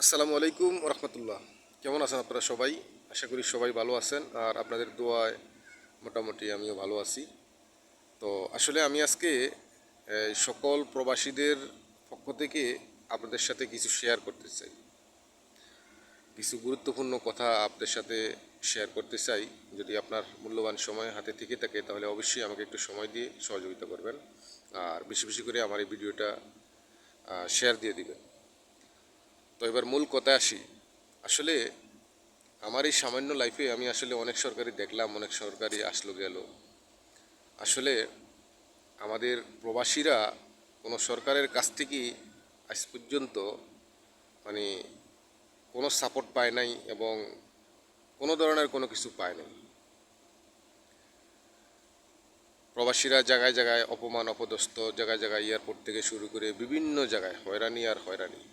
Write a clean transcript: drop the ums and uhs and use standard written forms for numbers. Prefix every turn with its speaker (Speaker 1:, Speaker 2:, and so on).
Speaker 1: আসসালামু আলাইকুম রহমতুল্লাহ। কেমন আছেন আপনারা সবাই? আশা করি সবাই ভালো আছেন, আর আপনাদের দোয়ায় মোটামুটি আমিও ভালো আছি। তো আসলে আমি আজকে সকল প্রবাসীদের পক্ষ থেকে আপনাদের সাথে কিছু শেয়ার করতে চাই, কিছু গুরুত্বপূর্ণ কথা আপনাদের সাথে শেয়ার করতে চাই। যদি আপনার মূল্যবান সময় হাতে থেকে থাকে তাহলে অবশ্যই আমাকে একটু সময় দিয়ে সহযোগিতা করবেন, আর বেশি বেশি করে আমার এই ভিডিওটা শেয়ার দিয়ে দিবেন। তো এবার মূল কথায় আসি। আসলে আমার এই সামান্য লাইফে আমি আসলে অনেক সরকারি দেখলাম, অনেক সরকারি আসলো গেল। আসলে আমাদের প্রবাসীরা কোনো সরকারের কাছ থেকে আজ পর্যন্ত মানে কোনো সাপোর্ট পায় নাই, এবং কোনো ধরনের কোনো কিছু পায় নাই। প্রবাসীরা জায়গায় জায়গায় অপমান অপদস্থ, জায়গায় জায়গায় এয়ারপোর্ট থেকে শুরু করে বিভিন্ন জায়গায় হয়রানি আর হয়রানি।